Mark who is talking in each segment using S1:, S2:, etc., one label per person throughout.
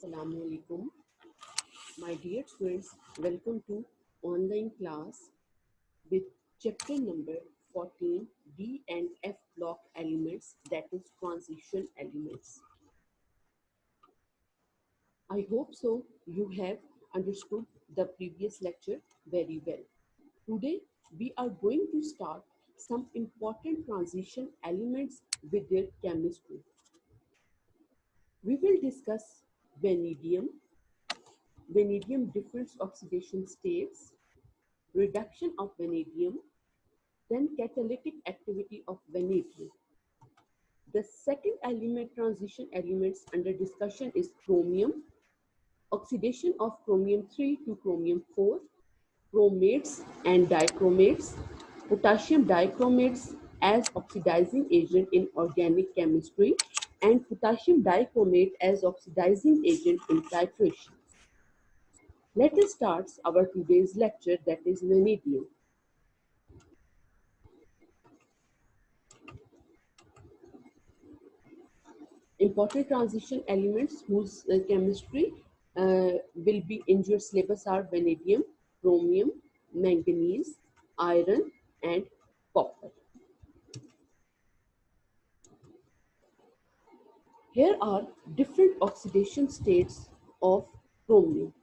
S1: Assalamu alaikum. My dear students, welcome to online class with chapter number 14 D and F block elements, that is transition elements. I hope so you have understood the previous lecture very well. Today we are going to start some important transition elements with their chemistry. We will discuss vanadium, vanadium difference oxidation states, reduction of vanadium, then catalytic activity of vanadium. The second element, transition elements under discussion is chromium, oxidation of chromium 3 to chromium 4, chromates and dichromates, potassium dichromates as oxidizing agent in organic chemistry, and potassium dichromate as oxidizing agent in titration. Let us start our today's lecture, that is vanadium. Important transition elements whose chemistry will be in your syllabus are vanadium, chromium, manganese, iron, and copper. Here are different oxidation states of chromium.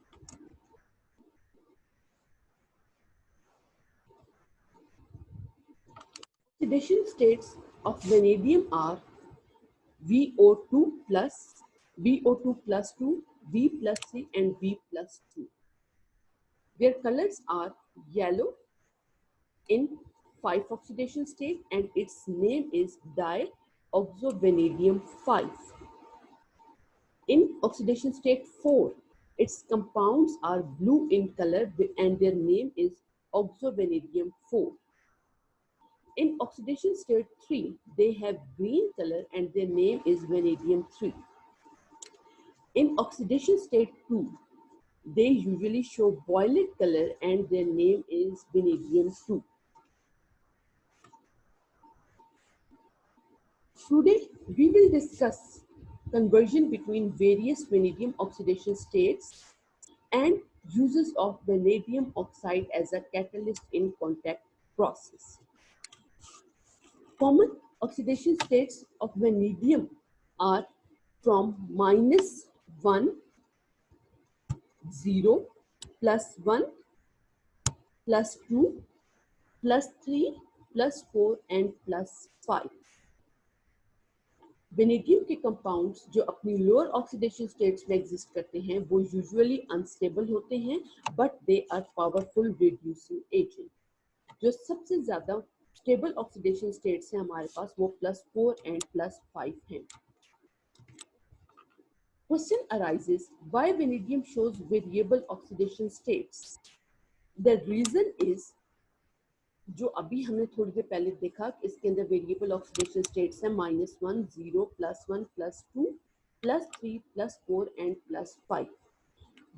S1: Oxidation states of vanadium are VO2 plus, VO2 plus 2, V plus 3, and V plus 2. Their colors are yellow in 5 oxidation state, and its name is dioxovanadium 5. In oxidation state 4, its compounds are blue in color and their name is oxovanadium 4. In oxidation state 3, they have green color and their name is vanadium 3. In oxidation state 2, they usually show violet color and their name is vanadium 2. Today, we will discuss conversion between various vanadium oxidation states and uses of vanadium oxide as a catalyst in contact process. Common oxidation states of vanadium are from -1, 0, +1, +2, +3, +4 and +5. Vanadium के compounds जो अपनी lower oxidation states में exist करते हैं वो usually unstable होते हैं, but they are powerful reducing agent. जो सबसे ज्यादा स्टेबल ऑक्सीडेशन स्टेट्स हैं हमारे पास वो +4 एंड +5 हैं. Question arises, why vanadium shows variable oxidation states? The reason is, जो अभी हमने थोड़ी देर पहले देखा कि इसके अंदर वेरिएबल ऑक्सीडेशन स्टेट्स हैं -1, 0, +1, +2, +3, +4 and +5.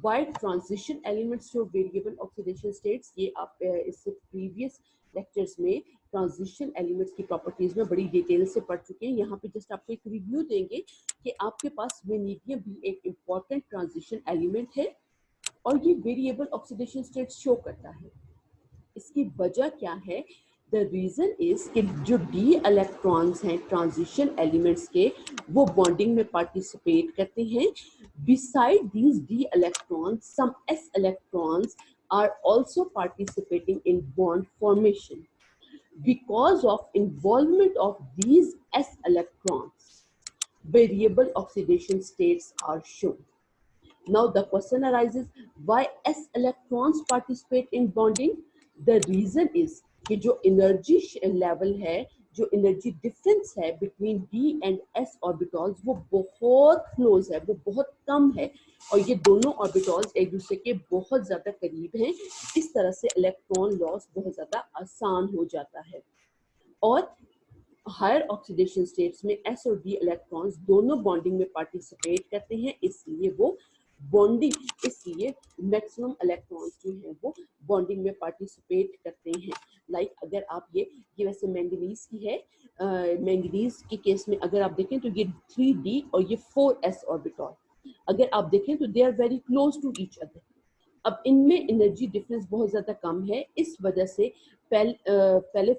S1: Why transition elements show variable oxidation states? ये आप इससे प्रीवियस लेक्चर्स में ट्रांजिशन एलिमेंट्स की प्रॉपर्टीज में बड़ी डिटेल से पढ़ चुके हैं. यहाँ पे जस्ट आपको एक रिव्यू देंगे कि आपके पास वेनेडियम भी एक इम्पॉर्टेंट ट्रांजिशन एलिमेंट है और ये वेरिएबल ऑक्सीडेशन स्टेट्स शो करता है. इसकी वजह क्या है? द रीजन इज कि जो डी इलेक्ट्रॉन्स हैं ट्रांजिशन एलिमेंट्स के वो बॉन्डिंग में पार्टिसिपेट करते हैं. Beside these d electrons some s electrons are also participating in bond formation. Because of involvement of these s electrons, variable oxidation states are shown. Now the question arises, why s electrons participate in bonding? The reason is कि जो energy level है, जो energy difference है between D and S orbitals वो बहुत close है, वो बहुत कम है और ये दोनों ऑर्बिटल्स एक दूसरे के बहुत ज्यादा करीब हैं. इस तरह से इलेक्ट्रॉन लॉस बहुत ज्यादा आसान हो जाता है. और हायर ऑक्सीडेशन स्टेट्स में एस और डी इलेक्ट्रॉन्स दोनों बॉन्डिंग में पार्टिसिपेट करते हैं, इसलिए वो बॉन्डिंग, इसलिए मैक्सिमम इलेक्ट्रॉन्स जो हैं वो बॉन्डिंग में पार्टिसिपेट करते हैं. लाइक अगर आप ये वैसे मैंगनीज की है, मैंगनीज के केस में अगर आप देखें तो ये 3D और ये 4s ऑर्बिटल, अगर आप देखें तो they are very close to each other. अब इनमें एनर्जी डिफरेंस बहुत ज्यादा कम है, इस वजह से पहले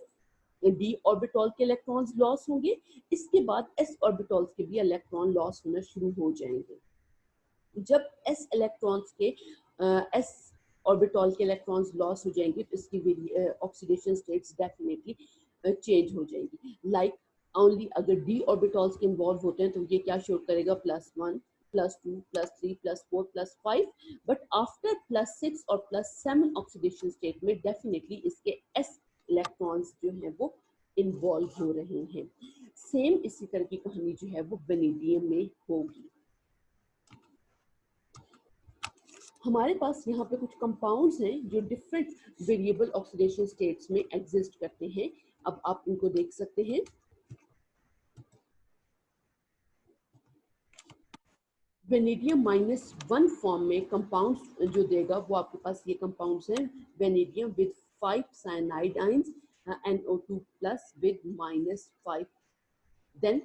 S1: डी ऑर्बिटॉल के इलेक्ट्रॉन्स लॉस होंगे, इसके बाद एस ऑर्बिटॉल्स के भी इलेक्ट्रॉन लॉस होना शुरू हो जाएंगे। जब एस इलेक्ट्रॉन्स के एस ऑर्बिटॉल के इलेक्ट्रॉन्स लॉस हो जाएंगे तो इसकी ऑक्सीडेशन स्टेट्स डेफिनेटली चेंज हो जाएंगी। लाइक ओनली अगर डी ऑर्बिटॉल्स के इन्वॉल्व होते हैं तो ये क्या शो करेगा, +1 +2 +3 +4 +5, बट आफ्टर +6 और +7 ऑक्सीडेशन स्टेट में डेफिनेटली इसके एस इलेक्ट्रॉन्स जो हैं वो इन्वॉल्व हो रहे हैं। सेम इसी तरह की कहानी जो है वो वेनेडियम में होगी। हमारे पास यहाँ पे कुछ कंपाउंड्स हैं जो डिफरेंट वेरिएबल ऑक्सीडेशन स्टेट्स में एग्जिस्ट करते हैं। अब आप इनको देख सकते हैं। वेनेडियम -1 फॉर्म में कंपाउंड्स जो देगा वो आपके पास ये कंपाउंड्स हैं, vanadium with 5 cyanide ions, NO2 plus with -5, then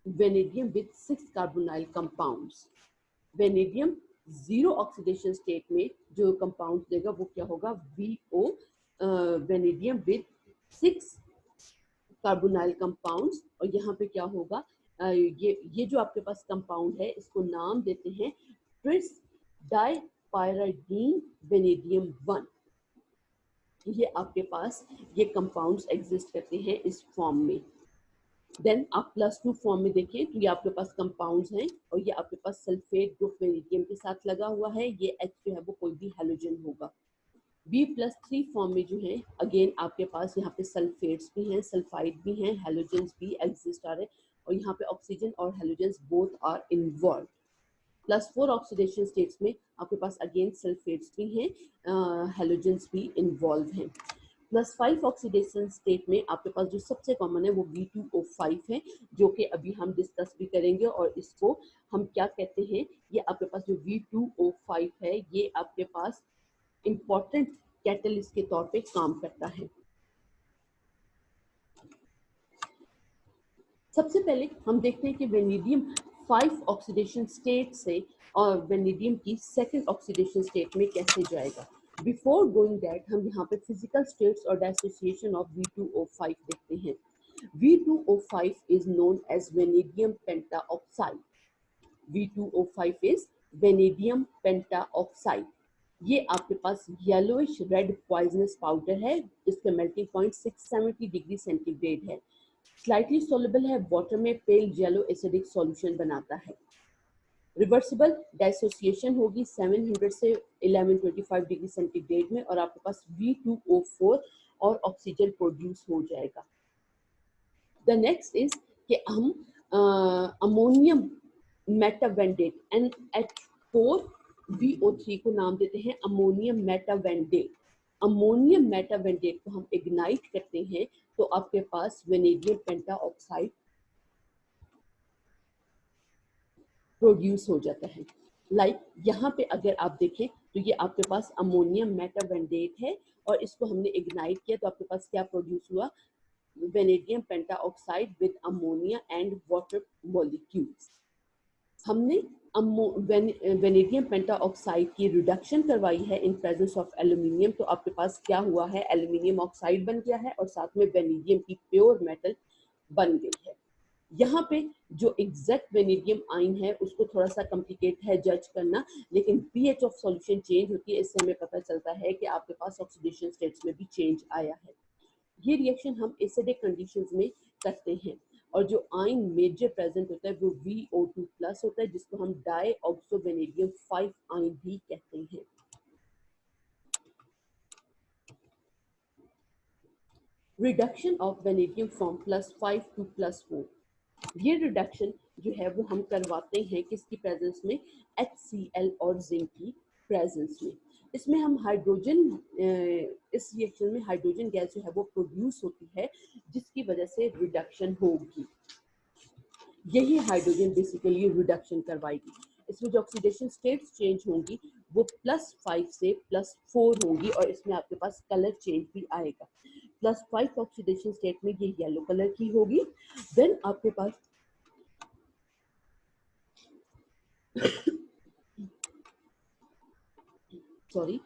S1: vanadium with 6 carbonyl compounds. Vanadium 0 oxidation state में जो कंपाउंड देगा वो क्या होगा, VO, vanadium with 6 carbonyl compounds. और यहाँ पे क्या होगा, ये जो आपके पास कंपाउंड है इसको नाम देते हैं ट्रिस डाइपाइराडीन वेनेडियम 1। ये आपके पास ये कंपाउंड्स एग्जिस्ट करते हैं इस फॉर्म में। देन आप +2 फॉर्म में देखें तो ये आपके पास कंपाउंड्स हैं और ये आपके पास सल्फेट ग्रुप वेनेडियम के साथ लगा हुआ है, ये H जो है वो कोई भी हैलोजन होगा। B+3 फॉर्म में जो है अगेन आपके पास यहाँ पे सल्फेट्स भी हैं, सल्फाइड भी हैं, हैलोजेंस भी एग्जिस्ट आ रहे हैं और यहाँ पे ऑक्सीजन और halogens both are involve. +4 oxidation states में आपके पास अगेन सल्फेट्स भी हैं, हैलोजेंस भी इन्वॉल्व हैं। +5 ऑक्सीडेशन स्टेट में आपके पास जो सबसे कॉमन है वो V2O5 है, जो कि अभी हम डिस्कस भी करेंगे। और इसको हम क्या कहते हैं, ये आपके पास जो V2O5 है ये आपके पास इंपॉर्टेंट कैटलिस्ट के तौर पे काम करता है। सबसे पहले हम देखते हैं कि वेनेडियम 5 ऑक्सीडेशन स्टेट से और वेनेडियम की सेकंड ऑक्सीडेशन स्टेट में कैसे जाएगा। बिफोर गोइंग दैट हम यहाँ पे फिजिकल स्टेट्स और डिसोसिएशन ऑफ V2O5 देखते हैं। V2O5 is known as vanadium pentaoxide. V2O5 is vanadium pentaoxide. ये आपके पास येलोइश रेड पॉइजनस पाउडर है, इसका मेल्टिंग पॉइंट 670 डिग्री सेंटीग्रेड है, स्लाइटली सोलुबल है वाटर में, पेल येलो एसिडिक सॉल्यूशन बनाता है। रिवर्सिबल डाइसोसिएशन होगी 700 से 1125 डिग्री सेंटीग्रेड में और आपके पास V2O4 और ऑक्सीजन प्रोड्यूस हो जाएगा। द नेक्स्ट इज कि हम अमोनियम मेटावेंडेट NH4VO3 को नाम देते हैं अमोनियम मेटावेंडेट। अमोनियम मेटावेंडेट को हम इग्नाइट करते हैं तो आपके पास वेनेडियम पेंटाऑक्साइड प्रोड्यूस हो जाता है। लाइक यहाँ पे अगर आप देखें तो ये आपके पास अमोनियम मेटावेंडेट है और इसको हमने इग्नाइट किया तो आपके पास क्या प्रोड्यूस हुआ, vanadium pentoxide with ammonia and water molecules. हमने वेनेडियम पेंटाऑक्साइड की रिडक्शन करवाई है इन प्रेजेंस ऑफ एल्यूमिनियम, तो आपके पास क्या हुआ है, एल्यूमिनियम ऑक्साइड बन गया है और साथ में वेनेडियम की प्योर मेटल बन गई है। यहाँ पे जो एग्जैक्ट वेनेडियम आयन है उसको थोड़ा सा कॉम्प्लिकेट है जज करना, लेकिन पीएच ऑफ सॉल्यूशन चेंज होती है, इससे हमें पता चलता है कि आपके पास ऑक्सीडेशन स्टेट्स में भी चेंज आया है। ये रिएक्शन हम एसिडिक कंडीशंस में करते हैं और जो आयन मेजर प्रेजेंट होता है वो VO2 प्लस होता है, जिसको हम डाई ऑक्सो वेनेडियम 5 आयन भी कहते हैं। Reduction of vanadium from +5 to +4, ये रिडक्शन जो है वो हम करवाते हैं किसकी प्रेजेंस में, HCl और जिंक की प्रेजेंस में। इसमें हम हाइड्रोजन, इस रिएक्शन में हाइड्रोजन गैस जो है वो प्रोड्यूस होती है जिसकी वजह से रिडक्शन होगी। यही हाइड्रोजन बेसिकली रिडक्शन करवाएगी। इसमें जो ऑक्सीडेशन स्टेट्स चेंज होंगी वो +5 से +4 होंगी और इसमें आपके पास कलर चेंज भी आएगा। +5 ऑक्सीडेशन स्टेट में ये येलो कलर की होगी, देन आपके पास sorry,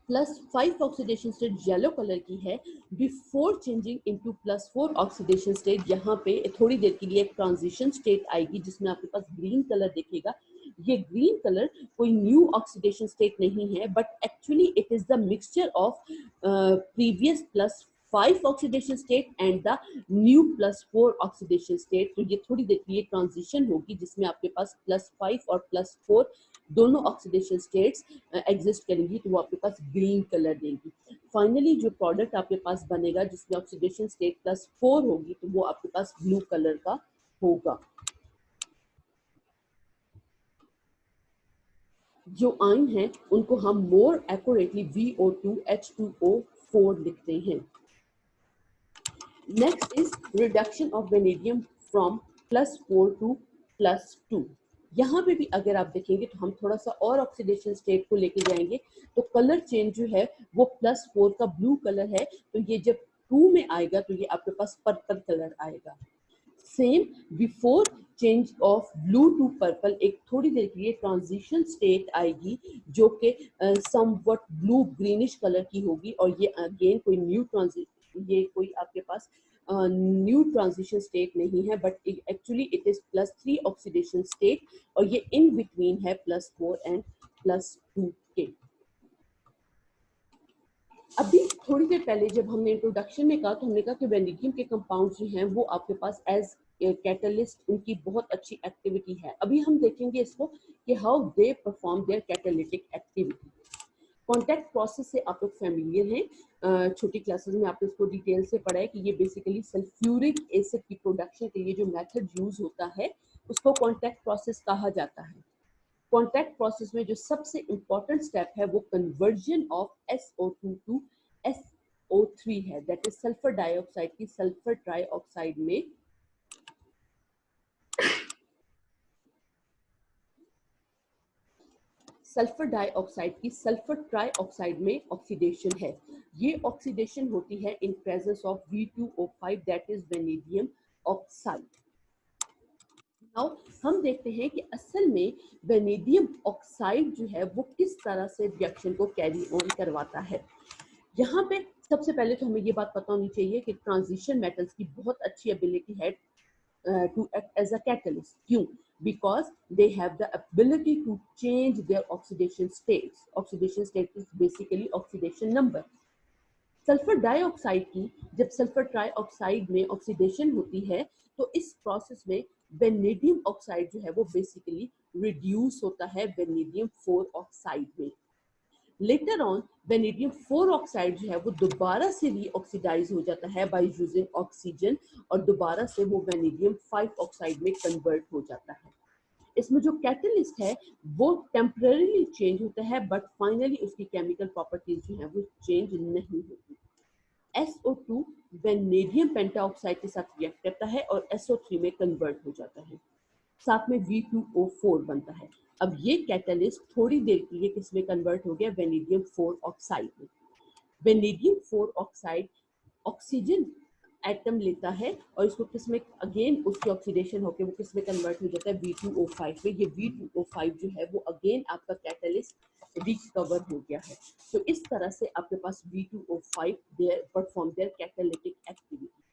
S1: +5 oxidation state yellow colour की है। Before changing into +4 oxidation state, यहाँ पे थोड़ी देर के लिए एक ट्रांजिशन स्टेट आएगी जिसमें आपके पास ग्रीन कलर दिखेगा। ये ग्रीन कलर कोई न्यू ऑक्सीडेशन स्टेट नहीं है, but actually it is the mixture of previous +5 oxidation state and the new +4 oxidation state. तो ये थोड़ी देर के लिए ट्रांजिशन होगी जिसमें आपके पास +5 और +4 दोनों ऑक्सीडेशन स्टेट्स एग्जिस्ट करेंगी, तो वो आपके पास ग्रीन कलर देंगी। फाइनली जो प्रोडक्ट आपके पास बनेगा जिसमें ऑक्सीडेशन स्टेट +4 होगी, तो वो आपके पास ब्लू कलर का होगा। जो आयन है उनको हम मोर एक्यूरेटली VO2H2O4 लिखते हैं। Next is reduction of vanadium from +4 to +2। यहाँ पे भी अगर आप देखेंगे तो हम थोड़ा सा और ऑक्सीडेशन स्टेट को लेके जाएंगे, तो कलर चेंज जो है वो +4 का ब्लू कलर है, तो ये जब 2 में आएगा तो ये आपके पास पर्पल कलर आएगा। Same before change of blue to purple एक थोड़ी देर के लिए ट्रांजिशन स्टेट आएगी जो कि समवट ब्लू ग्रीनिश कलर की होगी, और ये अगेन कोई ये कोई आपके पास न्यू ट्रांजिशन स्टेट नहीं है, but actually it is +3 oxidation state, और ये इन बिटवीन है +4 एंड +2 के। अभी थोड़ी देर पहले जब हमने इंट्रोडक्शन में कहा तो हमने कहा कि वेनेडियम के कंपाउंड जो हैं वो आपके पास एज कैटलिस्ट उनकी बहुत अच्छी एक्टिविटी है। अभी हम देखेंगे इसको कि how they perform their catalytic activity. Contact process से आप लोग फैमिलियर हैं, छोटी क्लासेस में आपने इसको डिटेल से पढ़ा है कि ये बेसिकली सल्फ्यूरिक एसिड की प्रोडक्शन के लिए जो मेथड यूज होता है उसको कॉन्टैक्ट प्रोसेस कहा जाता है। कॉन्टैक्ट प्रोसेस में जो सबसे इंपॉर्टेंट स्टेप है वो conversion of SO2 to SO3 है, दैट इज सल्फर डाइऑक्साइड की सल्फर ट्राइऑक्साइड में सल्फर डाइऑक्साइड की सल्फर ट्राइऑक्साइड में ऑक्सीडेशन है। ये ऑक्सीडेशन होती है in presence of V2O5 that is vanadium oxide. Now हम देखते हैं कि असल में वेनेडियम ऑक्साइड जो है वो किस तरह से रिएक्शन को कैरी ऑन करवाता है। यहाँ पे सबसे पहले तो हमें ये बात पता होनी चाहिए कि ट्रांजिशन मेटल्स की बहुत अच्छी एबिलिटी है to act as a catalyst. क्यों? Because they have the ability to change their oxidation states. Oxidation state is basically oxidation number. Sulphur dioxide की जब सल्फर ट्राइऑक्साइड में ऑक्सीडेशन होती है तो इस प्रोसेस में वेनेडियम ऑक्साइड जो है वो बेसिकली रिड्यूस होता है वेनेडियम 4 ऑक्साइड में। लेटर ऑन वेनेडियम 4 ऑक्साइड जो है वो दोबारा से रीऑक्सीडाइज हो जाता है बाय यूजिंग ऑक्सीजन, और दोबारा से वो वेनेडियम 5 ऑक्साइड में कन्वर्ट हो जाता है। इसमें जो कैटलिस्ट है वो टेम्पररीली चेंज होता है, बट फाइनली उसकी केमिकल प्रॉपर्टीज जो है वो चेंज नहीं होती। SO2 वेनेडियम पेंटाऑक्साइड के साथ रिएक्ट करता है और SO3 में कन्वर्ट हो जाता है, साथ में V2O4 बनता है। अब ये कैटलिस्ट थोड़ी देर के लिए किसमें कन्वर्ट हो गया? वेनेडियम 4 ऑक्साइड में। वेनेडियम 4 ऑक्साइड ऑक्सीजन एटम लेता है और इसको किसमें अगेन उसकी ऑक्सीडेशन होकर वो किसमें कन्वर्ट हो जाता है? V2O5 में। ये V2O5 जो है वो अगेन आपका कैटलिस्ट रिकवर हो गया है। तो इस तरह से आपके पास V2O5 their perform their catalytic activity.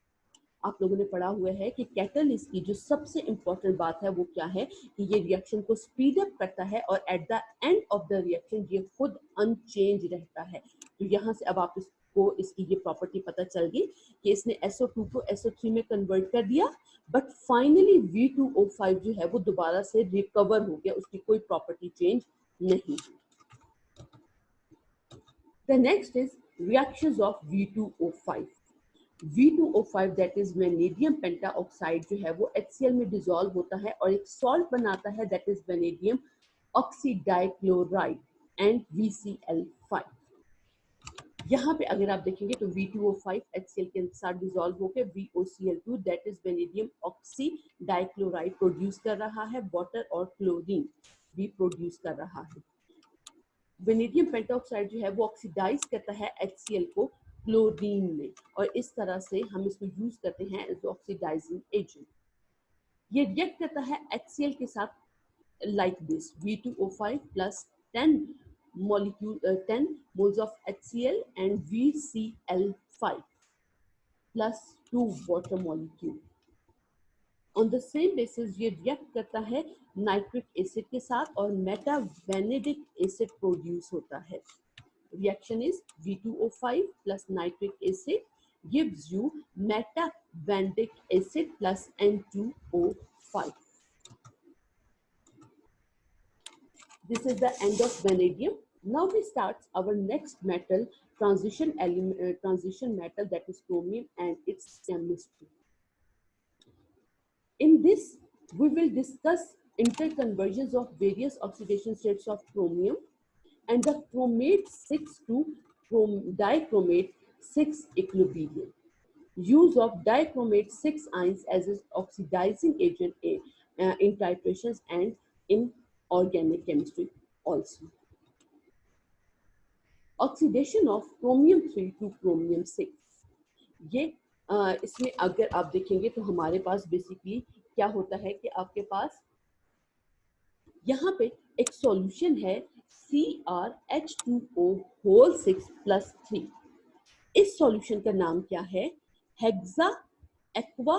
S1: आप लोगों ने पढ़ा हुआ है कि कैटलिस्ट की जो सबसे इंपॉर्टेंट बात है वो क्या है कि ये रिएक्शन को स्पीड अप करता है और at the end of the reaction ये खुद अनचेंज रहता है। तो यहाँ से अब आप इसको इसकी ये प्रॉपर्टी पता चल गई कि इसने SO2 को SO3 में कन्वर्ट कर दिया, बट फाइनली V2O5 जो है वो दोबारा से रिकवर हो गया, उसकी कोई प्रॉपर्टी चेंज नहीं। The next is reactions of V2O5. V2O5 that is vanadium pentoxide जो है वो HCl में डिसॉल्व होता है और एक सॉल्ट बनाता है that is vanadium oxydichloride and VCl5। यहाँ पे अगर आप देखेंगे तो V2O5 HCl के साथ डिसॉल्व होकर VOCl2 that is vanadium oxydichloride produce कर रहा है, वाटर और क्लोरीन भी प्रोड्यूस कर रहा है। वेनेडियम पेंटाऑक्साइड जो है वो ऑक्सीडाइज करता है HCl को क्लोरीन में, और इस तरह से हम इसको यूज करते हैं एज ऑक्सीडाइजिंग एजेंट। ये रिएक्ट करता है HCl के साथ like this: V2O5 plus 10 moles of HCl and VCl5 plus 2 water molecule. On the same basis ये रिएक्ट करता है नाइट्रिक एसिड के साथ और मेटावेनेडिक एसिड प्रोड्यूस होता है. Reaction is V2O5 plus nitric acid gives you metavanadic acid plus N2O5. This is the end of vanadium. Now we start our next metal transition element, transition metal, that is chromium and its chemistry. In this, we will discuss interconversions of various oxidation states of chromium and the chromate 6 to dichromate 6 equilibrium. Use of dichromate 6 ions as an oxidizing agent in titrations and in organic chemistry also. Oxidation of chromium 3 to chromium 6. ये इसमें अगर आप देखेंगे तो हमारे पास basically क्या होता है कि आपके पास यहाँ पे एक सॉल्यूशन है CrH2O होल 6 प्लस 3. इस सॉल्यूशन का नाम क्या है? Hexa aqua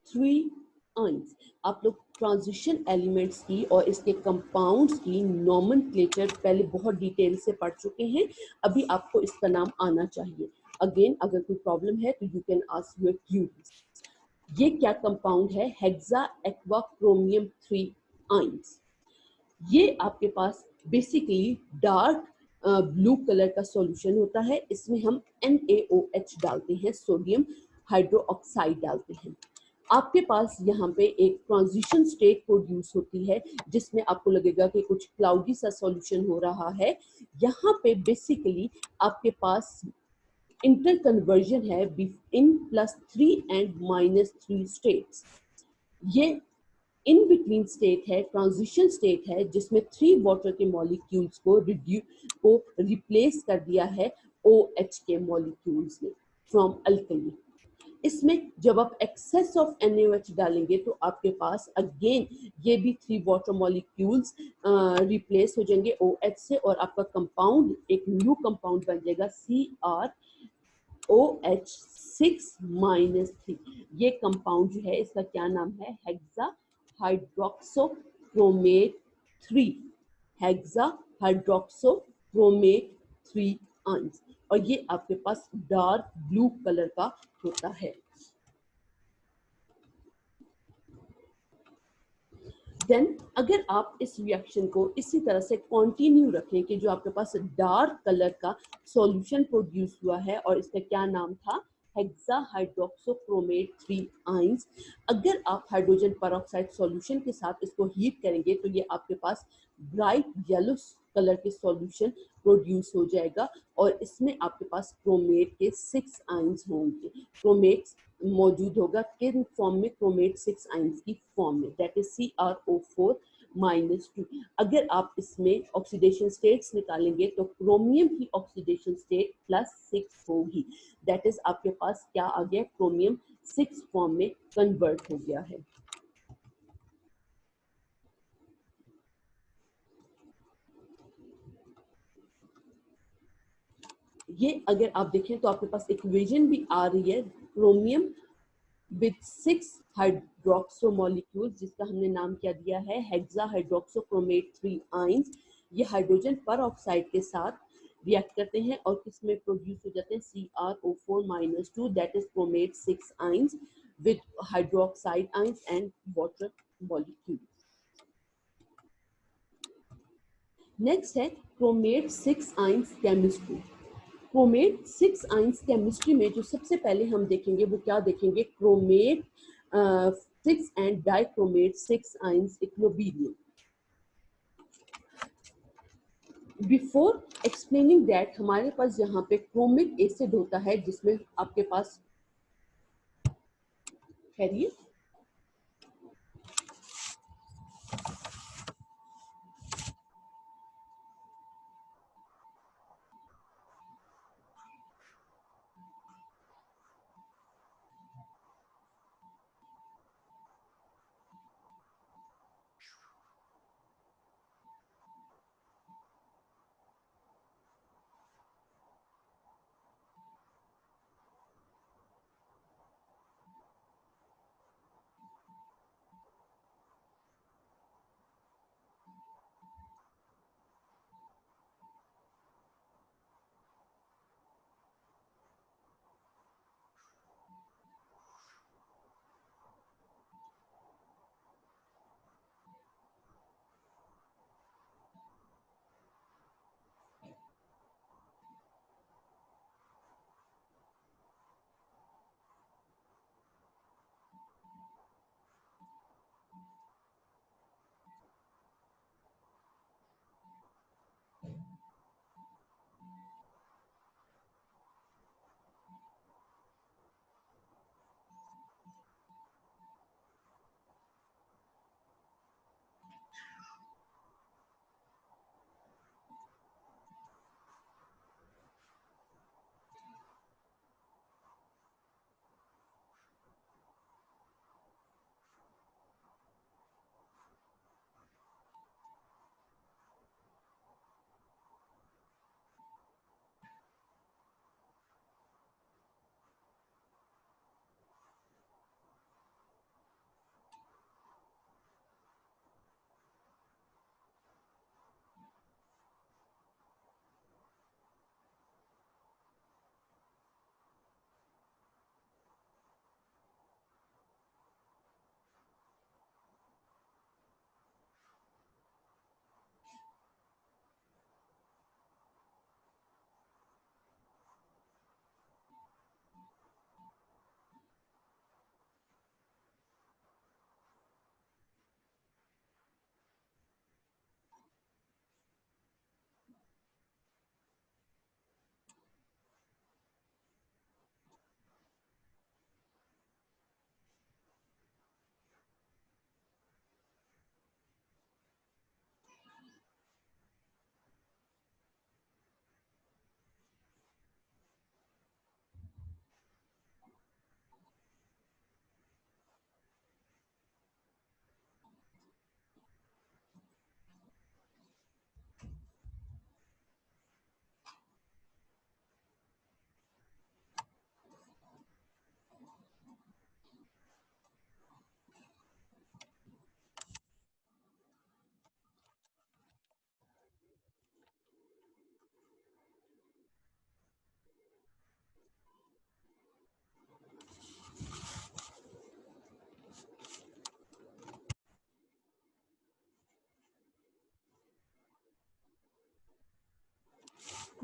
S1: 3 ions. आप लोग ट्रांजिशन एलिमेंट्स की और इसके कंपाउंड्स की नॉमेनक्लेचर पहले बहुत डिटेल से पढ़ चुके हैं. अभी आपको इसका नाम आना चाहिए. अगेन अगर कोई प्रॉब्लम है तो you can ask your queries. ये क्या कंपाउंड है? Hexa aqua chromium 3 ions. ये आपके पास बेसिकली डार्क ब्लू कलर का सॉल्यूशन होता है. इसमें हम NaOH डालते हैं, सोडियम हाइड्रोक्साइड डालते हैं. आपके पास यहाँ पे एक ट्रांजिशन स्टेट प्रोड्यूस होती है जिसमें आपको लगेगा कि कुछ क्लाउडी सा सॉल्यूशन हो रहा है. यहाँ पे बेसिकली आपके पास इंटर कन्वर्जन है इन +3 एंड -3 स्टेट्स. ये इन बिटवीन स्टेट है, ट्रांजिशन स्टेट है, जिसमें 3 वाटर के मॉलिक्यूल्स को रिप्लेस कर दिया है OH के मॉलिक्यूल्स ने फ्रॉम अल्कली. इसमें जब आप एक्सेस ऑफ NaOH डालेंगे तो आपके पास अगेन ये भी 3 वाटर मॉलिक्यूल्स रिप्लेस हो जाएंगे OH से और आपका कंपाउंड एक न्यू कंपाउंड बन जाएगा CrOH6-3. ये कंपाउंड जो है इसका क्या नाम है? Hexa hydroxochromate 3. Hexa hydroxochromate 3 ions. और ये आपके पास डार्क ब्लू कलर का होता है. देन अगर आप इस रिएक्शन को इसी तरह से कंटिन्यू रखें कि जो आपके पास डार्क कलर का सॉल्यूशन प्रोड्यूस हुआ है और इसका क्या नाम था? Hexa hydroxochromate 3 ions. अगर आप हाइड्रोजन पेरोक्साइड सॉल्यूशन के साथ इसको हीट करेंगे तो ये आपके पास ब्राइट येलो कलर के सॉल्यूशन प्रोड्यूस हो जाएगा और इसमें आपके पास क्रोमेट के 6 आयंस होंगे. क्रोमेट्स मौजूद होगा किन फॉर्म में? क्रोमेट 6 आयंस की फॉर्म में, दैट इज CrO4-2. अगर आप इसमें ऑक्सीडेशन स्टेट्स निकालेंगे तो क्रोमियम की ऑक्सीडेशन स्टेट +6 होगी. दैट इज आपके पास क्या आ गया? क्रोमियम 6 फॉर्म में कन्वर्ट हो गया है. ये अगर आप देखें तो आपके पास इक्वेशन भी आ रही है. क्रोमियम with 6 हाइड्रोक्सो मॉलिक्यूल जिसका हमने नाम क्या दिया है? Hexa hydroxochromate 3 ions. ये हाइड्रोजन पर ऑक्साइड के साथ रिएक्ट करते हैं और किसमें प्रोड्यूस हो जाते हैं? CrO4-2, that is chromate 6 ions with hydroxide ions and water molecule. Next है chromate 6 ions chemistry. Chromate 6 ions chemistry में जो सबसे पहले हम देखेंगे वो क्या देखेंगे? Chromate 6 and dichromate 6 ions equilibrium. Before explaining that हमारे पास यहाँ पे क्रोमिक एसिड होता है जिसमें आपके पास खैरियत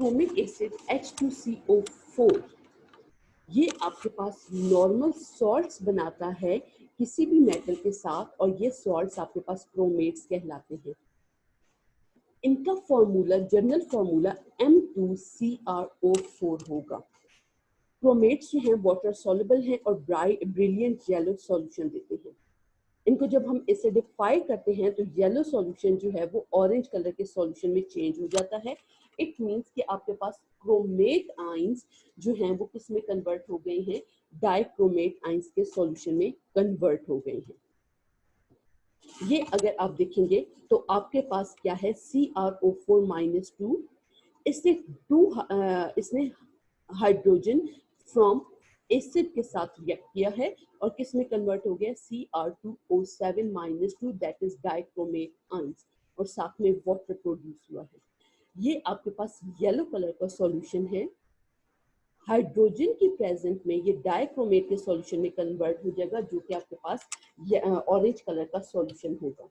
S1: क्रोमिक एसिड H2CO4, ये आपके पास नॉर्मल सॉल्ट्स बनाता है किसी भी मेटल के साथ, और ये सॉल्ट्स आपके पास क्रोमेट्स कहलाते हैं। इनका फॉर्मूला, जनरल फॉर्मूला M2CrO4 होगा। क्रोमेट्स जो हैं वाटर सॉल्युबल हैं और ब्रिलियंट येलो सॉल्यूशन देते हैं। इनको जब हम एसिडिफाई करते हैं तो येलो सॉल्यूशन जो है वो ऑरेंज कलर के सॉल्यूशन में चेंज हो जाता है। इट मींस कि आपके पास क्रोमेट आयंस जो हैं वो किस में कन्वर्ट हो गए हैं, डाइक्रोमेट आयंस के सॉल्यूशन में कन्वर्ट हो गए हैं। ये अगर आप देखेंगे तो आपके पास क्या है, CrO4-2, इसने इसने हाइड्रोजन फ्रॉम एसिड के साथ रिएक्ट किया है और किस में कन्वर्ट हो गया, Cr2O7-2, that is dichromate ions, और साथ में वाटर प्रोड्यूस हुआ है। ये आपके पास येलो कलर का सॉल्यूशन है। हाइड्रोजन की प्रेजेंट में ये डाइक्रोमेट के सॉल्यूशन में कन्वर्ट हो जाएगा, जो कि आपके पास ऑरेंज कलर का सॉल्यूशन होगा।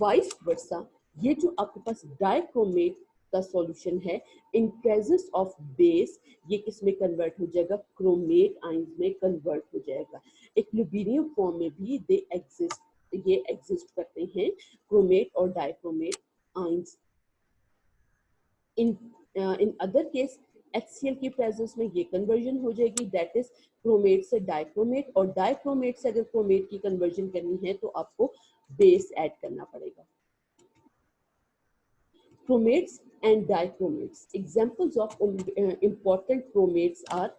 S1: वाइस वर्सा, ये जो आपके पास डाइक्रोमेट का सॉल्यूशन है, इन प्रेजेंस ऑफ बेस ये किस में कन्वर्ट हो जाएगा, क्रोमेट आयंस में कन्वर्ट हो जाएगा। इक्विलिब्रियम फॉर्म में भी ये एग्जिस्ट करते हैं, क्रोमेट और dichromate ions. In other case HCl की प्रेजेंस में ये कन्वर्जन हो जाएगी, दैट इज क्रोमेट से डाइक्रोमेट, और डाइक्रोमेट से अगर क्रोमेट की कन्वर्जन करनी है तो आपको बेस ऐड करना पड़ेगा। Chromates and dichromates. Examples of important chromates are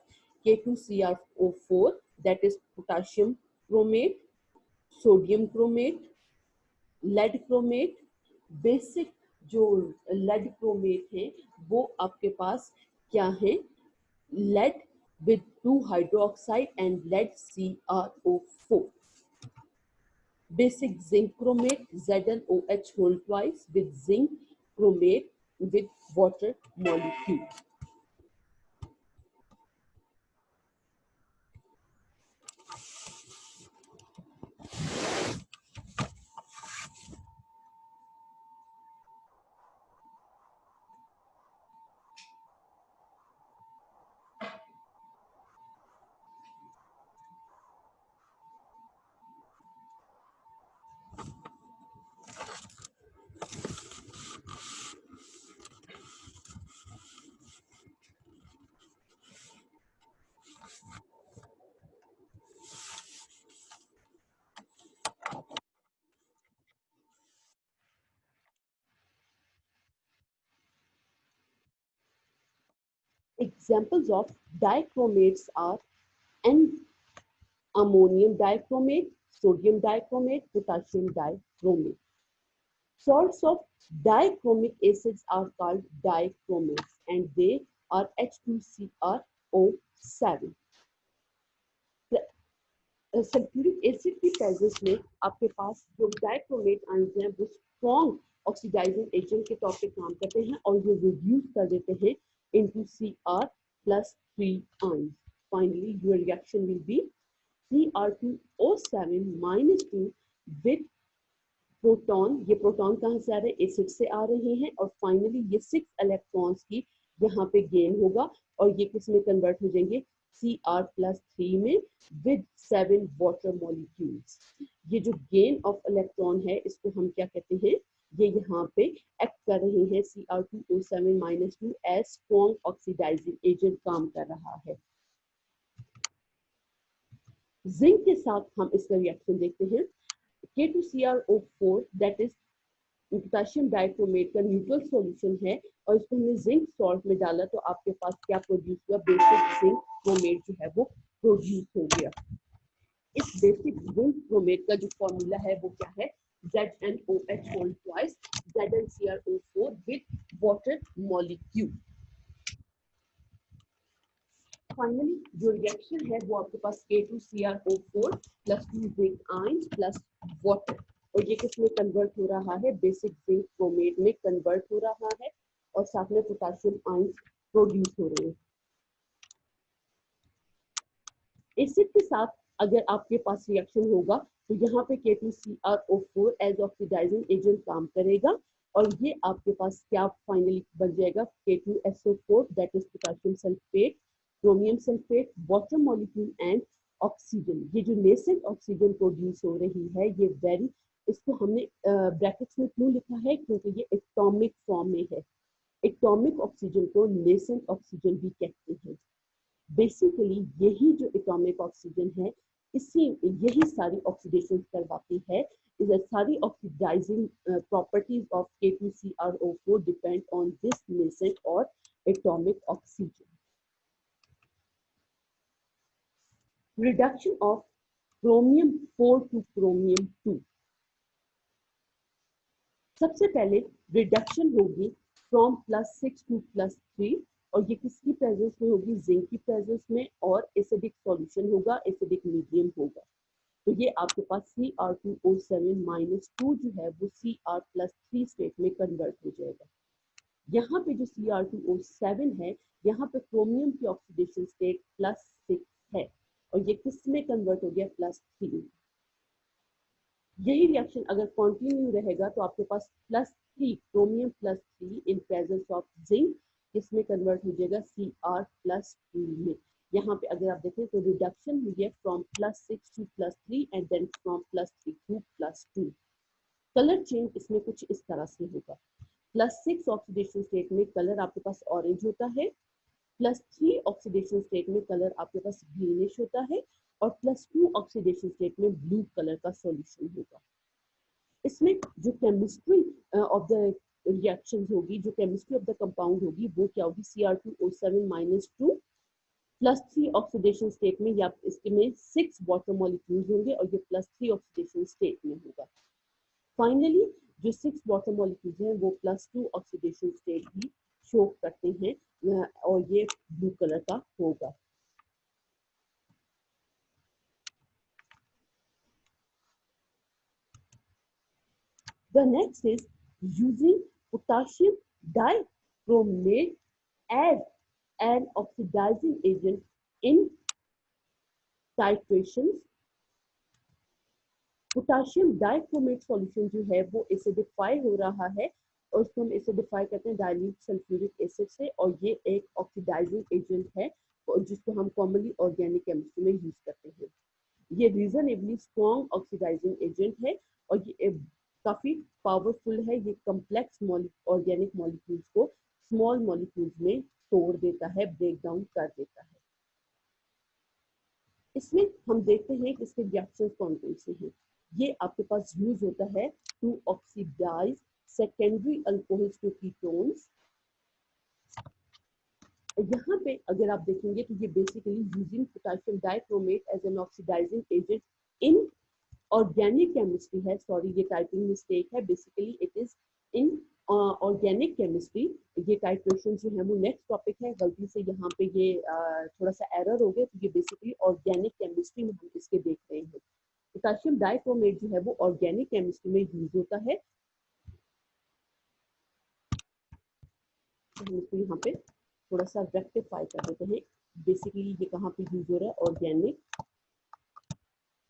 S1: K2CrO4, that is potassium chromate, sodium chromate, lead chromate. Basic जो lead chromate है वो आपके पास क्या है, lead with 2 hydroxide and lead CrO4. Basic zinc chromate, ZnOH whole twice with zinc chromate with water molecule. Examples of dichromates are N-ammonium dichromate, sodium dichromate, potassium dichromate. Salts of dichromic acids are called dichromates and they are H2CrO7. Sulphuric acid की presence में आपके पास जो dichromate ions हैं वो strong oxidising agent के तौर पे काम करते हैं और ये रिड्यूस कर देते हैं into Cr+3 ions. Finally, your reaction will be Cr2O7-2 with proton. ये प्रोटॉन कहाँ से आ रहे हैं, एसिड से आ रहे हैं, और फाइनली ये 6 इलेक्ट्रॉन्स की यहाँ पे गेन होगा और ये किस में कन्वर्ट हो जाएंगे, Cr+3 में विद 7 वाटर मॉलिक्यूल्स। ये जो गेन ऑफ इलेक्ट्रॉन है इसको हम क्या कहते हैं, ये यहाँ पे एक्ट कर रहे हैं, Cr2O7-2 as strong oxidising agent काम कर रहा है। जिंक के साथ हम इसका रिएक्शन देखते हैं। K2CrO4 that is potassium dichromate का न्यूट्रल सॉल्यूशन है और इसको हमने जिंक सॉल्ट में डाला तो आपके पास क्या प्रोड्यूस हुआ, बेसिक जिंक क्रोमेट जो है वो प्रोड्यूस हो गया। इस बेसिक जिंक क्रोमेट का जो फॉर्मूला है वो क्या है, ZnOH whole twice ZnCrO4 with water molecule। Finally जो रिएक्शन है वो आपके पास K2CrO4 plus 2 zinc ions plus water, और ये किसमें कन्वर्ट हो रहा है, बेसिक जिंक क्रोमेट में कन्वर्ट हो रहा है और साथ में पोटेशियम आयंस प्रोड्यूस हो रहे हैं। एसिड के साथ अगर आपके पास रिएक्शन होगा तो यहाँ पे K2CrO4 एज ऑक्सीडाइजिंग एजेंट काम करेगा और ये आपके पास क्या फाइनली बन जाएगा, K2SO4 that is potassium sulphate, chromium sulphate, water molecule and oxygen. ये जो नेसेंट ऑक्सीजन प्रोड्यूस हो रही है ये वेरी, इसको हमने ब्रैकेट्स में क्यों लिखा है, क्योंकि ये एटॉमिक फॉर्म में है। एटॉमिक ऑक्सीजन को नेसेंट ऑक्सीजन भी कहते हैं। बेसिकली यही जो एटॉमिक ऑक्सीजन है इसी यही सारी ऑक्सीडेशन करवाती है। इस सारी oxidising properties of K2CrO4 depend on this nascent और atomic oxygen. Reduction of chromium 4 to chromium 2। सबसे पहले रिडक्शन होगी फ्रॉम +6 to +3 और ये किसकी प्रेजेंस में होगी, जिंक की प्रेजेंस में, और एसिडिक सॉल्यूशन होगा, एसिडिक मीडियम होगा। तो ये आपके पास Cr2O7-2 जो है वो Cr+3 स्टेट में कन्वर्ट हो जाएगा। यहाँ पे जो Cr2O7 है यहाँ पे क्रोमियम की ऑक्सीडेशन स्टेट +6 है और ये किस में कन्वर्ट हो गया, +3। यही रिएक्शन अगर कंटिन्यू रहेगा तो आपके पास +3 chromium +3 in presence of zinc इसमें कन्वर्ट हो जाएगा Cr+2 में। यहाँ पे अगर आप देखें तो रिडक्शन हुई है from +6 to +3 and then from +3 to +2। Colour change इसमें कुछ इस तरह से होगा। +6 ऑक्सीडेशन स्टेट में कलर आपके पास ऑरेंज होता है, +3 ऑक्सीडेशन स्टेट में कलर आपके पास ग्रीनिश होता है और +2 ऑक्सीडेशन स्टेट में ब्लू कलर का सॉल्यूशन होगा। इसमें जो केमिस्ट्री ऑफ द रिएक्शन होगी, जो केमिस्ट्री ऑफ द कंपाउंड होगी वो क्या होगी, Cr2O7-2 +3 ऑक्सीडेशन स्टेट में या इसके में 6 वाटर मॉलिक्यूल्स होंगे और ये +3 ऑक्सीडेशन स्टेट में होगा। फाइनली जो 6 वाटर मॉलिक्यूल्स हैं वो +2 ऑक्सीडेशन स्टेट भी शो करते हैं और ये ब्लू कलर का होगा। The next is using potassium dichromate as an oxidizing agent in titrations। Potassium dichromate solution जो है वो एसिडिफाई हो रहा है और उसको हम एसिडिफाई करते हैं डाइल्यूट सल्फ्यूरिक एसिड से और ये एक ऑक्सीडाइजिंग एजेंट है जिसको हम कॉमनली ऑर्गेनिक केमिस्ट्री में यूज करते हैं। ये रीजनेबली स्ट्रॉन्ग ऑक्सीडाइजिंग एजेंट है और ये काफी पावरफुल है। ये कम्प्लेक्स ऑर्गेनिक मॉलिक्यूल्स को स्मॉल मॉलिक्यूल्स में तोड़ देता है, ब्रेक डाउन कर देता है। इसमें हम देखते हैं कि इसके रिएक्शंस कौन कौन से हैं। ये आपके पास यूज होता है to oxidize secondary alcohols to ketones. यहाँ पे अगर आप देखेंगे तो ये basically using potassium dichromate as an oxidizing agent in organic chemistry है। सॉरी ये टाइपिंग मिस्टेक है, basically it is in organic chemistry. ये टाइट्रेशन जो है वो नेक्स्ट टॉपिक है, गलती से यहाँ पे ये थोड़ा सा एरर हो गया। तो ये बेसिकली ऑर्गेनिक केमिस्ट्री में हम इसके देख रहे हैं। पोटेशियम डाइक्रोमेट जो है वो ऑर्गेनिक केमिस्ट्री में यूज होता है। तो हम इसको यहाँ पे थोड़ा सा रेक्टिफाई कर देते हैं। बेसिकली ये कहाँ पे यूज हो रहा है, ऑर्गेनिक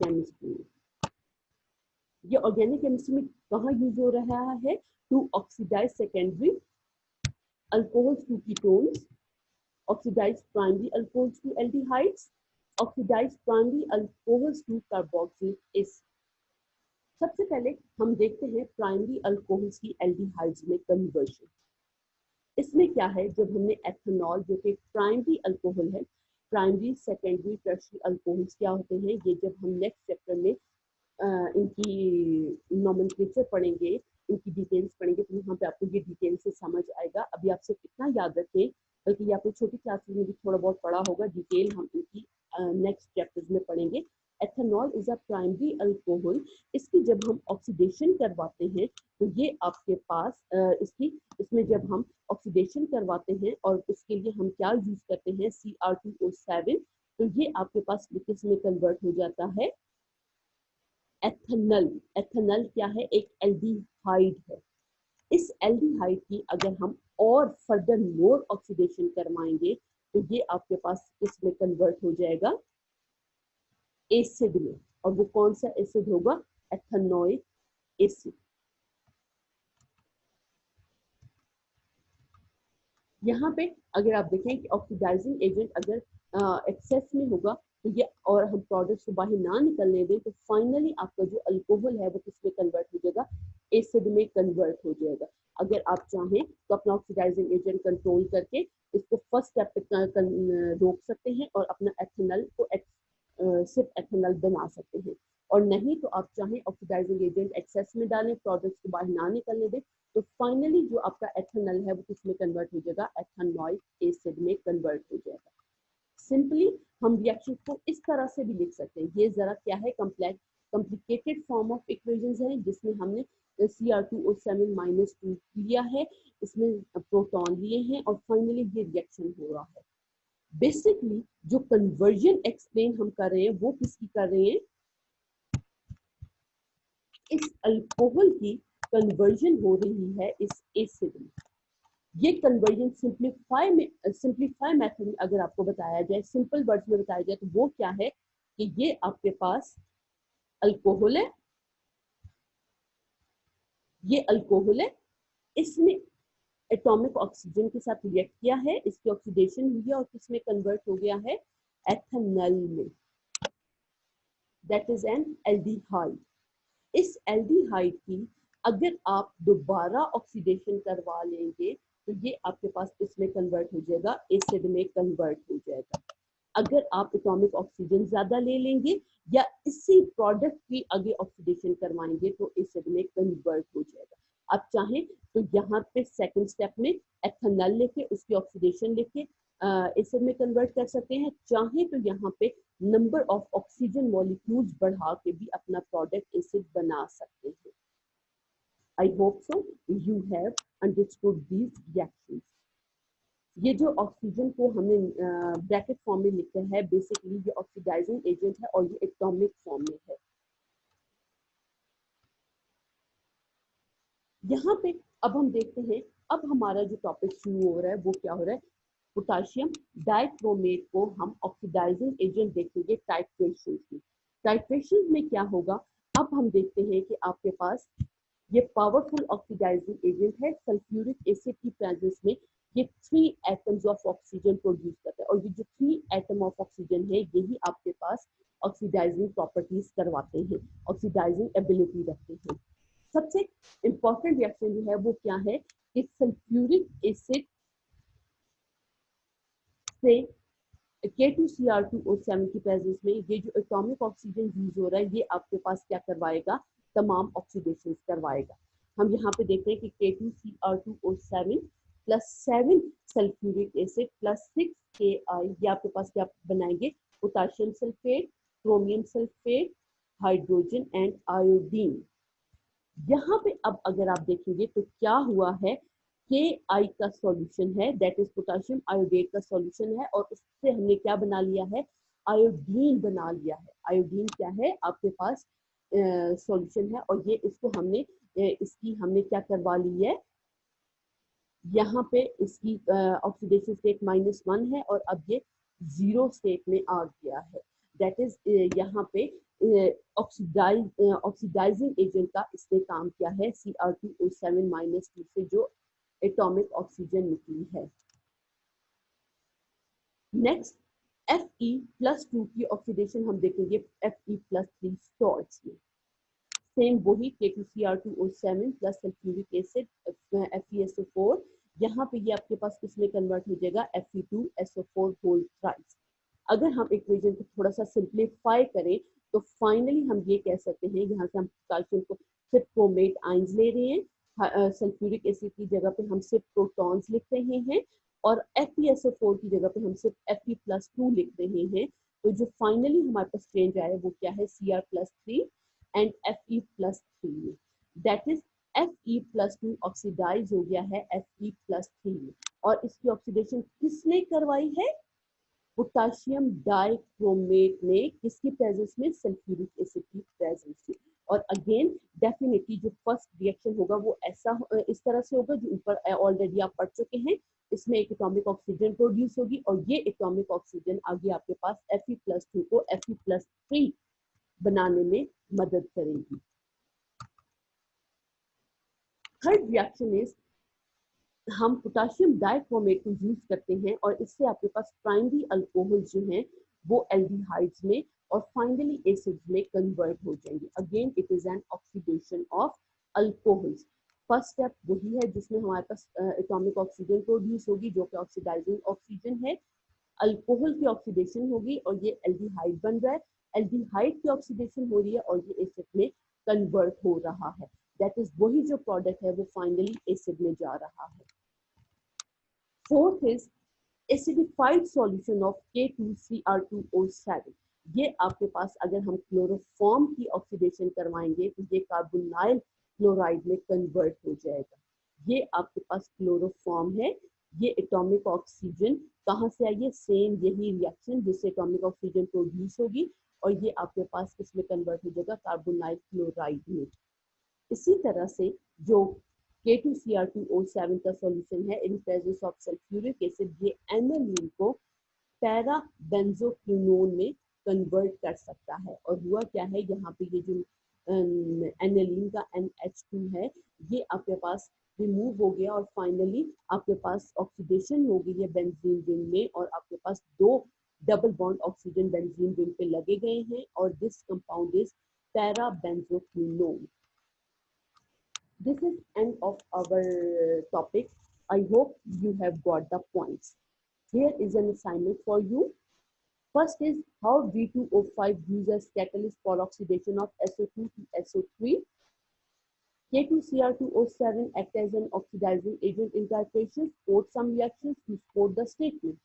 S1: केमिस्ट्री में। ये ऑर्गेनिक केमिस्ट्री में कहाँ यूज हो रहा है, to oxidize secondary alcohols to ketones, oxidize primary alcohols to aldehydes, oxidize primary alcohols to carboxylic acid. सबसे पहले हम देखते हैं प्राइमरी अल्कोहल्स की एल्डिहाइड्स में कन्वर्जन। इसमें क्या है, जब हमने एथेनॉल जो कि प्राइमरी अल्कोहल है, प्राइमरी सेकेंडरी टर्शियरी अल्कोहल्स क्या होते हैं, ये जब हम नेक्स्ट चैप्टर में इनकी नॉमेनक्लेचर पढ़ेंगे, इनकी डिटेल्स पढ़ेंगे तो यहाँ पे आपको ये डिटेल से समझ आएगा। अभी आपसे कितना याद रखें, बल्कि ये आपने छोटी क्लासेस में भी थोड़ा बहुत पढ़ा होगा, डिटेल हम इनकी नेक्स्ट चैप्टर्स में पढ़ेंगे। Ethanol is a primary alcohol. इसकी जब हम ऑक्सीडेशन करवाते हैं तो ये आपके पास इसमें जब हम ऑक्सीडेशन करवाते हैं और इसके लिए हम क्या यूज करते हैं, Cr2O7, तो ये आपके पास किस में कन्वर्ट हो जाता है, एथेनॉल। एथेनॉल क्या है, एक एल्डिहाइड है। इस एल्डिहाइड की अगर हम और फर्दर मोर ऑक्सीडेशन करवाएंगे तो ये आपके पास इसमें कन्वर्ट हो जाएगा एसिड में, और वो कौन सा एसिड होगा, एथेनोइक एसिड। यहाँ पे अगर आप देखें कि ऑक्सीडाइजिंग एजेंट अगर एक्सेस में होगा तो ये, और हम प्रोडक्ट्स को बाहर ना निकलने दें, तो फाइनली आपका जो अल्कोहल है वो किसमें कन्वर्ट हो जाएगा, एसिड में कन्वर्ट हो जाएगा। अगर आप चाहें तो अपना ऑक्सीडाइजिंग एजेंट कंट्रोल करके इसको फर्स्ट स्टेप पे रोक सकते हैं और अपना एथेनॉल को सिर्फ एथेनॉल बना सकते हैं। और नहीं तो आप चाहें ऑक्सीडाइजिंग एजेंट एक्सेस में डालें, प्रोडक्ट्स को बाहर ना निकलने दें, तो फाइनली जो आपका एथेनॉल है वो किसमें कन्वर्ट हो जाएगा, एथेनॉइक एसिड में कन्वर्ट हो जाएगा। सिंपली हम रिएक्शन को इस तरह से भी लिख सकते हैं। ये जरा क्या है, कॉम्प्लिकेटेड फॉर्म ऑफ इक्वेशंस है जिसमें हमने Cr2O7 -2 लिया है, इसमें प्रोटॉन लिए हैं और फाइनली ये रिएक्शन हो रहा है। बेसिकली जो कन्वर्जन एक्सप्लेन हम कर रहे हैं वो किसकी कर रहे हैं, इस अल्कोहल की कन्वर्जन हो रही है इस एसिड में। ये कन्वर्जन सिंप्लीफाई मेथड में अगर आपको बताया जाए, सिंपल वर्ड्स में बताया जाए, तो वो क्या है कि ये आपके पास अल्कोहल है, ये अल्कोहल है, इसने एटॉमिक ऑक्सीजन के साथ रिएक्ट किया है, इसकी ऑक्सीडेशन हुई है और किसमें कन्वर्ट हो गया है, एथेनॉल में। That is an aldehyde. इस एल्डिहाइड की अगर आप दोबारा ऑक्सीडेशन करवा लेंगे तो ये आपके पास इसमें कन्वर्ट हो जाएगा, एसिड में कन्वर्ट हो जाएगा। अगर आप एटॉमिक ऑक्सीजन ज्यादा ले लेंगे या इसी प्रोडक्ट की आगे ऑक्सीडेशन करवाएंगे तो एसिड में कन्वर्ट हो जाएगा। आप चाहें तो यहाँ पे सेकंड स्टेप में एथेनॉल लेके उसकी ऑक्सीडेशन लेके एसिड में कन्वर्ट कर सकते हैं। चाहे तो यहाँ पे नंबर ऑफ ऑक्सीजन मॉलिक्यूल्स बढ़ा के भी अपना प्रोडक्ट एसिड बना सकते हैं। I hope so you have understood these reactions. ये जो ऑक्सीजन को हमने ब्रैकेट फॉर्म में लिखा है, बेसिकली ये ऑक्सीडाइजिंग एजेंट है और ये एटॉमिक फॉर्म में है। यहाँ पे अब हम देखते हैं, अब हमारा जो टॉपिक शुरू हो रहा है वो क्या हो रहा है, पोटाशियम डाइक्रोमेट को हम ऑक्सीडाइजिंग एजेंट देखेंगे टाइट्रेशन में। टाइट्रेशन में क्या होगा, अब हम देखते हैं कि आपके पास ये पावरफुल ऑक्सीडाइजिंग एजेंट है, सल्फ्यूरिक एसिड की प्रेजेंस में ये 3 एटम्स ऑफ ऑक्सीजन प्रोड्यूस करता है और ये जो 3 एटम ऑफ ऑक्सीजन है यही आपके पास ऑक्सीडाइजिंग प्रॉपर्टीज करवाते हैं, ऑक्सीडाइजिंग एबिलिटी रखते हैं। सबसे इंपॉर्टेंट रिएक्शन जो है वो क्या है कि सल्फ्यूरिक एसिड से K2Cr2O7 की प्रेजेंस में ये जो एटॉमिक ऑक्सीजन यूज हो रहा है ये आपके पास क्या करवाएगा, तमाम ऑक्सीडेशन करवाएगा। हम यहाँ पे देखते हैं कि K2Cr2O7 plus 7 sulphuric acid plus 6 Ki, ये आपके पास क्या बनाएंगे, potassium sulphate, chromium sulphate, hydrogen and iodine. यहाँ पे अब अगर आप देखेंगे तो क्या हुआ है, के आई का सॉल्यूशन है, दैट इज पोटाशियम आयोडेट का सॉल्यूशन है और उससे हमने क्या बना लिया है, आयोडीन बना लिया है। आयोडीन क्या है आपके पास सॉल्यूशन है और ये इसको हमने इसकी हमने क्या करवा ली है, यहाँ पे इसकी ऑक्सीडेशन स्टेट -1 है और अब ये 0 स्टेट में आ गया है। दैट इज यहाँ पे ऑक्सीडाइजिंग एजेंट का इसने काम किया है Cr2O7 -2 से जो एटॉमिक ऑक्सीजन निकली है। नेक्स्ट Fe+2 की ऑक्सीडेशन हम देखेंगे Fe+3 सॉल्ट्स में। सेम वही K2Cr2O7 plus sulphuric acid FeSO4, यहाँ पे ये आपके पास किसमें कन्वर्ट हो जाएगा, Fe2SO4 होल थ्राइस। अगर हम इक्वेशन को थोड़ा सा सिंप्लीफाई करें तो फाइनली हम ये कह सकते हैं, यहाँ से हम पोटेशियम को सिर्फ क्रोमेट आयंस ले रहे हैं, सल्फ्यूरिक एसिड की जगह पे हम सिर्फ प्रोटॉन्स लिख रहे हैं और FeSO4 की जगह पे हम सिर्फ Fe+2 लिख रहे हैं। तो जो फाइनली हमारे पास चेंज आया वो क्या है, Cr+3 एंड Fe+3 में। दैट इज Fe+2 ऑक्सीडाइज हो गया है Fe+3 में और इसकी ऑक्सीडेशन किसने करवाई है, पोटाशियम डाइक्रोमेट ने, किसकी प्रेजेंस में, सल्फ्यूरिक एसिड की प्रेजेंस में। और अगेन डेफिनेटली जो फर्स्ट रिएक्शन होगा वो ऐसा इस तरह से होगा, जो ऊपर ऑलरेडी आप पढ़ चुके हैं, इसमें एक एटॉमिक ऑक्सीजन प्रोड्यूस होगी और ये एटॉमिक ऑक्सीजन आगे आपके पास Fe+2 को Fe+3 बनाने में मदद करेगी। थर्ड रिएक्शन इज हम पोटाशियम डाइक्रोमेट को यूज करते हैं और इससे आपके पास प्राइमरी अल्कोहल जो हैं वो एल्डिहाइड्स में और फाइनली एसिड्स में कन्वर्ट हो जाएंगे। Again it is an oxidation of alcohols. First step वही है जिसमें हमारे पास एटॉमिक ऑक्सीजन प्रोड्यूस होगी जो कि ऑक्सीडाइजिंग ऑक्सीजन है। अल्कोहल की ऑक्सीडेशन होगी और ये एल्डिहाइड बन रहा है। एल्डिहाइड की ऑक्सीडेशन हो रही है और ये एसिड में कन्वर्ट हो रहा है। दैट इज वही जो प्रोडक्ट है वो फाइनली एसिड में जा रहा है। Fourth is acidified solution of K2Cr2O7। ये आपके पास अगर हम क्लोरोफॉर्म की ऑक्सीडेशन करवाएंगे तो ये कार्बोनाइल क्लोराइड में कन्वर्ट हो जाएगा। ये आपके पास क्लोरोफॉर्म है। ये एटॉमिक ऑक्सीजन कहाँ से आई है? सेम यही रिएक्शन जिससे एटॉमिक ऑक्सीजन प्रोड्यूस होगी और ये आपके पास किसमें कन्वर्ट हो जाएगा? कार्बोनाइल क्लोराइड में। इसी तरह से जो K2Cr2O7 का सॉल्यूशन है in presence of sulphuric acid, ये एनालीन को पैरा बेंजोक्विनोन में कन्वर्ट कर सकता है। और हुआ क्या है, यहाँ पे ये जो एनालीन का NH2 है ये आपके पास रिमूव हो गया और फाइनली आपके पास ऑक्सीडेशन हो गई है बेंजीन रिंग में और आपके पास दो double bond oxygen benzene ring पे लगे गए हैं और this compound is para benzoquinone. This is end of our topic. I hope you have got the points. Here is an assignment for you. First is how V2O5 uses catalyst for oxidation of SO2 to SO3. K2Cr2O7 act as an oxidizing agent in titration, support some reactions to support the statement.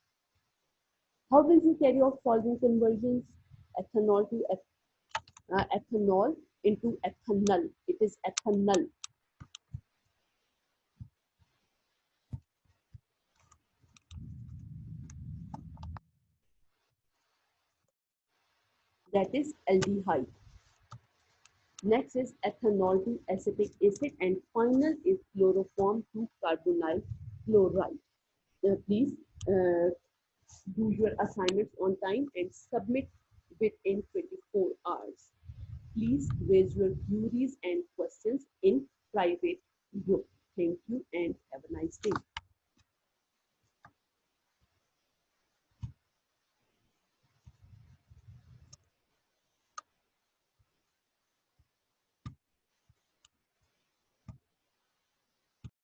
S1: How will you carry out following conversions? Ethanol to ethanol into ethanol. It is ethanol. That is aldehyde. Next is ethanol to acetic acid and final is chloroform to carbonyl chloride. Please do your assignments on time and submit within 24 hours. Please raise your queries and questions in private group. Thank you and have a nice day.